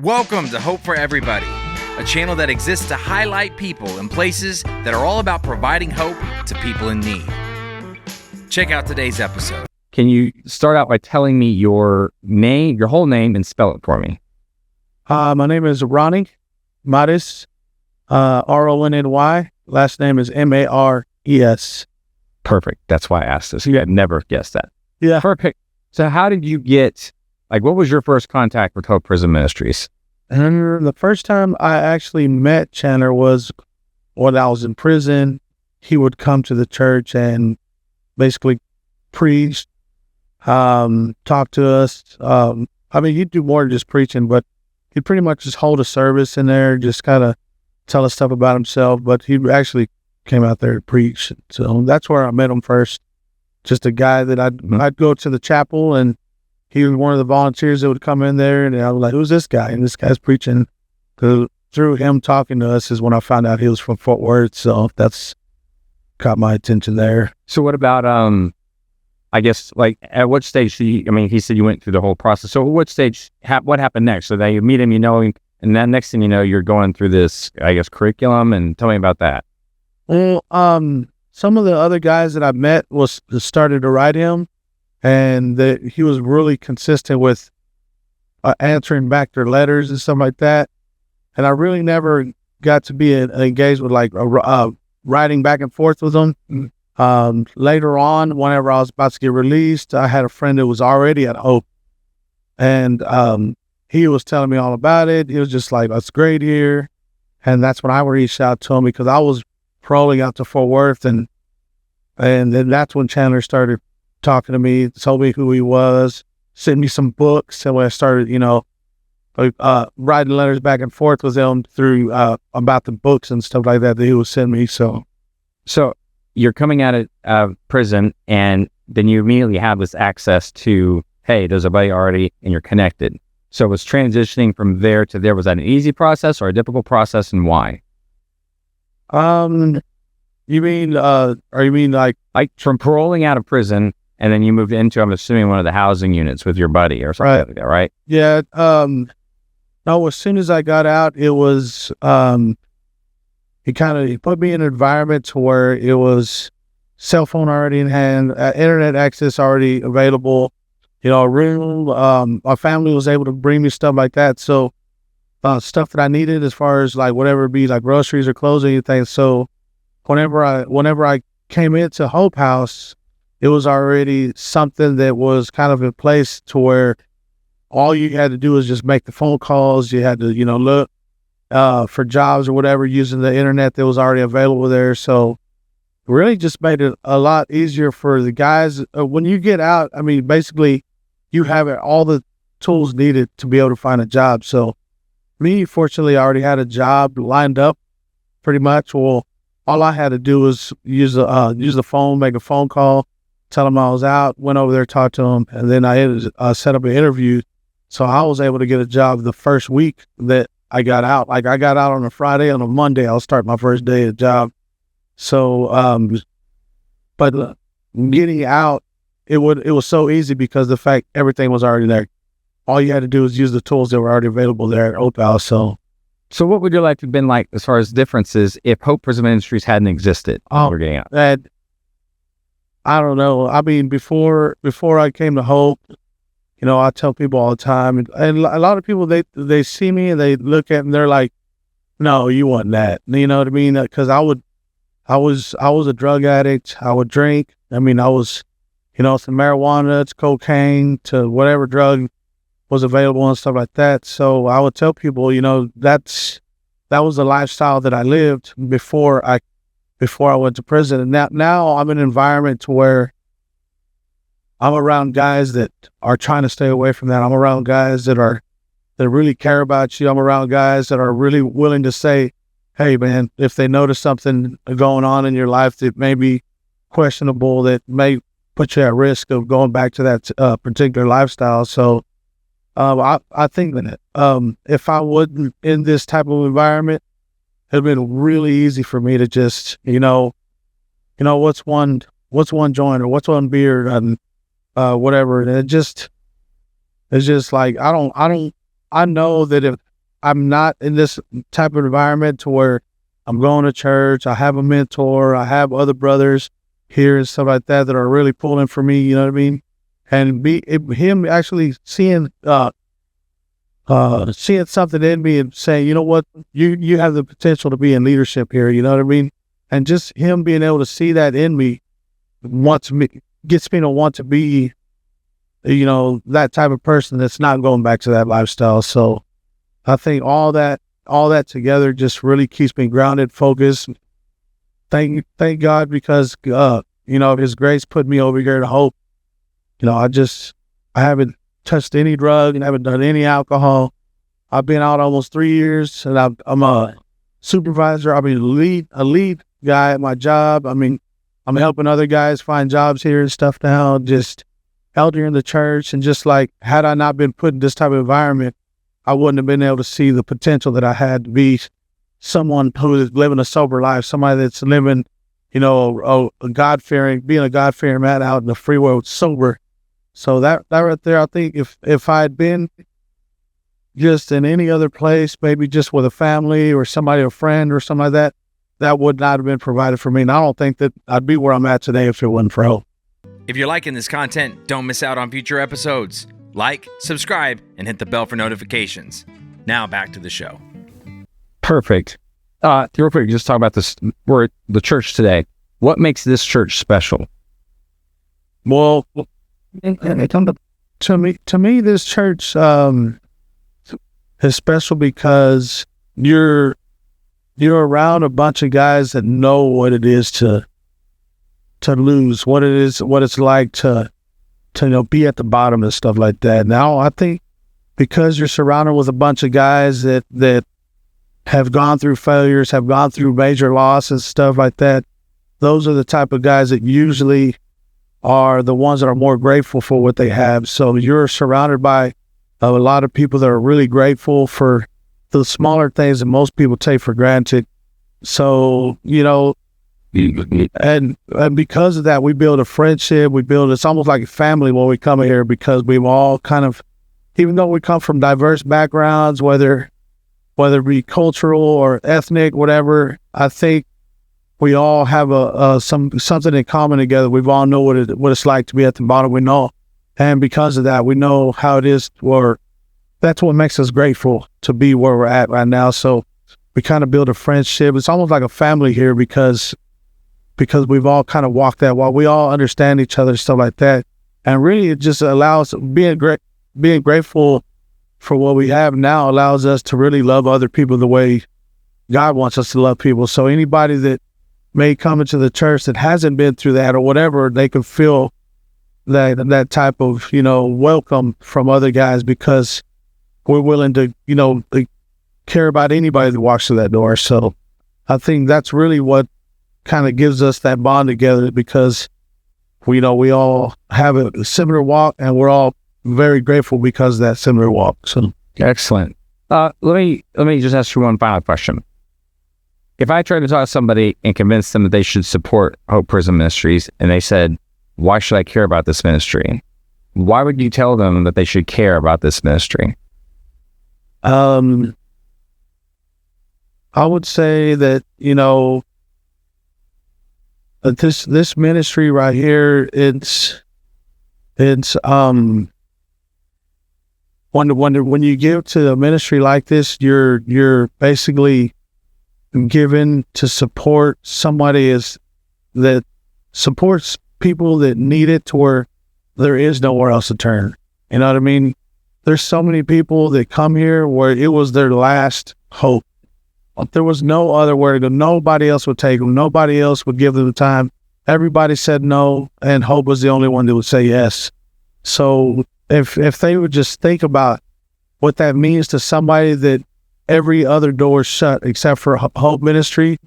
Welcome to Hope for Everybody, a channel that exists to highlight people and places that are all about providing hope to people in need. Check out today's episode. Can you start out by telling me your name, your whole name, and spell it for me? My name is Ronnie, Mares, Ronny. Last name is Mares. Perfect. That's why I asked this. You had never guessed that. Yeah. Perfect. So how did you get, what was your first contact with Hope Prison Ministries? And the first time I actually met Chandler was when I was in prison. He would come to the church and basically preach, talk to us. He'd do more than just preaching, but he'd pretty much just hold a service in there, just kind of tell us stuff about himself. But he actually came out there to preach. So that's where I met him first. Just a guy that I'd go to the chapel, and he was one of the volunteers that would come in there, and I was like, who's this guy? And this guy's preaching. Through him talking to us is when I found out he was from Fort Worth. So that's caught my attention there. So what about, at what stage he said you went through the whole process. So at what stage, what happened next? So then you meet him, him, and then next thing you know, you're going through this, curriculum, and tell me about that. Well, some of the other guys that I met started to write him, and he was really consistent with answering back their letters and stuff like that. And I really never got to be engaged with writing back and forth with them. Later on, whenever I was about to get released, I had a friend that was already at Hope, and he was telling me all about it. He was just like, "That's great here," and that's when I reached out to him because I was rolling out to Fort Worth, and then that's when Chandler started talking to me, told me who he was, sent me some books, and when I started, writing letters back and forth with him through about the books and stuff like that he would send me. So you're coming out of prison, and then you immediately have this access to, hey, there's a buddy already, and you're connected. So it was transitioning from there to there. Was that an easy process or a difficult process, and why? You mean like from paroling out of prison, and then you moved into, I'm assuming, one of the housing units with your buddy or something like that, right? Yeah. No, as soon as I got out, it was, he put me in an environment to where it was cell phone already in hand, internet access already available, a room, my family was able to bring me stuff like that. So, stuff that I needed as far as whatever it be, groceries or clothes or anything. So whenever I came into Hope House, it was already something that was kind of in place to where all you had to do was just make the phone calls. You had to, look for jobs or whatever using the internet that was already available there. So it really just made it a lot easier for the guys. When you get out, basically you have all the tools needed to be able to find a job. So me, fortunately, I already had a job lined up pretty much. Well, all I had to do was use the phone, make a phone call, tell them I was out, went over there, talked to them, and then I set up an interview. So I was able to get a job the first week that I got out. I got out on a Friday. On a Monday, I'll start my first day at job. So, but getting out, it was so easy because the fact everything was already there. All you had to do was use the tools that were already available there at Hope House. So what would your life have been like as far as differences if Hope Prison Ministries hadn't existed? We're getting out. I don't know. Before I came to Hope, I tell people all the time, and a lot of people, they see me and they look at me and they're like, no, you want that. You know what I mean? Because I was a drug addict. I would drink. I was, from marijuana to cocaine to whatever drug was available and stuff like that. So I would tell people, that was the lifestyle that I lived before I went to prison. And now I'm in an environment to where I'm around guys that are trying to stay away from that. I'm around guys that really care about you. I'm around guys that are really willing to say, hey man, if they notice something going on in your life that may be questionable, that may put you at risk of going back to that particular lifestyle. So I think that if I wasn't in this type of environment, it'd been really easy for me to just, what's one joint or what's one beer and whatever. And it's just like I know that I'm not in this type of environment to where I'm going to church, I have a mentor, I have other brothers here and stuff like that are really pulling for me, you know what I mean? And him actually seeing something in me and saying, you know what, you have the potential to be in leadership here, you know what I mean? And just him being able to see that in me gets me to want to be, you know, that type of person that's not going back to that lifestyle. So I think all that together just really keeps me grounded, focused. Thank God, because you know, His grace put me over here to Hope. You know, I haven't touched any drug and haven't done any alcohol. I've been out almost 3 years, and I'm a supervisor. I mean, a lead guy at my job. I mean, I'm helping other guys find jobs here and stuff now. Just elder in the church, and just like, had I not been put in this type of environment, I wouldn't have been able to see the potential that I had to be someone who is living a sober life, somebody that's living, you know, being a God-fearing man out in the free world sober. So that right there, I think if I had been just in any other place, maybe just with a family or somebody, a friend or something like that, that would not have been provided for me. And I don't think that I'd be where I'm at today if it wasn't for Hope. If you're liking this content, don't miss out on future episodes. Like, subscribe, and hit the bell for notifications. Now back to the show. Perfect. Real quick, just talk about this. We're at the church today. What makes this church special? Well, to me, this church is special because you're around a bunch of guys that know what it is to lose, what it's like to you know, be at the bottom and stuff like that. Now, I think because you're surrounded with a bunch of guys that have gone through failures, have gone through major losses, stuff like that, those are the type of guys that usually are the ones that are more grateful for what they have. So you're surrounded by a lot of people that are really grateful for the smaller things that most people take for granted. So, you know, and because of that, we build a friendship. It's almost like a family when we come here, because we've all kind of, even though we come from diverse backgrounds, whether it be cultural or ethnic, whatever, I think we all have something in common together. We all know what it's like to be at the bottom. We know, and because of that, we know how it is. That's what makes us grateful to be where we're at right now. So we kind of build a friendship. It's almost like a family here because we've all kind of walked that while we all understand each other, stuff like that. And really, it just allows being grateful for what we have now allows us to really love other people the way God wants us to love people. So anybody that may come into the church that hasn't been through that or whatever, they can feel that type of, you know, welcome from other guys, because we're willing to, you know, care about anybody that walks through that door. So I think that's really what kind of gives us that bond together, because we know we all have a similar walk, and we're all very grateful because of that similar walk. So Excellent. Let me just ask you one final question. If I tried to talk to somebody and convince them that they should support Hope Prison Ministries, and they said, why should I care about this ministry? Why would you tell them that they should care about this ministry? I would say that, you know, this ministry right here, it's when you give to a ministry like this, you're basically given to support somebody that supports people that need it, to where there is nowhere else to turn. You know what I mean? There's so many people that come here where it was their last hope. There was no other way to go. Nobody else would take them. Nobody else would give them the time. Everybody said no, and Hope was the only one that would say yes. So if they would just think about what that means to somebody that every other door is shut except for Hope Ministry,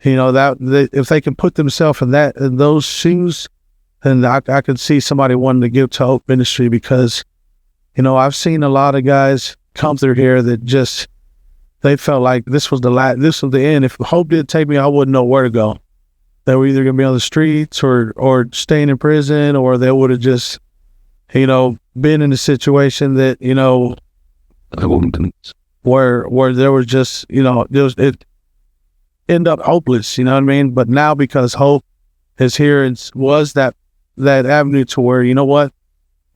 you know, if they can put themselves in those shoes, then I could see somebody wanting to give to Hope Ministry, because, you know, I've seen a lot of guys come through here that just, they felt like this was the end. If Hope didn't take me, I wouldn't know where to go. They were either going to be on the streets or staying in prison, or they would have just, you know, been in a situation that, you know, where there was just, it end up hopeless, you know what I mean? But now, because Hope is here, and was that avenue to where, you know what,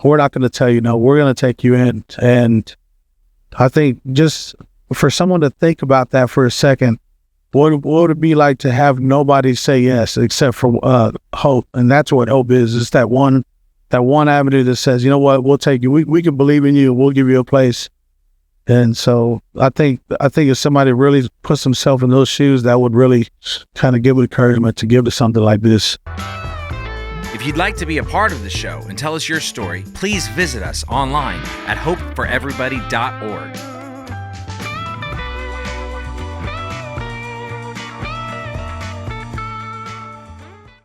we're not going to tell you no, we're going to take you in. And I think just for someone to think about that for a second, what would it be like to have nobody say yes except for Hope? And that's what Hope is. It's that one avenue that says, you know what, we'll take you. We can believe in you. We'll give you a place. And so I think if somebody really puts themselves in those shoes, that would really kind of give encouragement to give to something like this. If you'd like to be a part of the show and tell us your story, please visit us online at hopeforeverybody.org.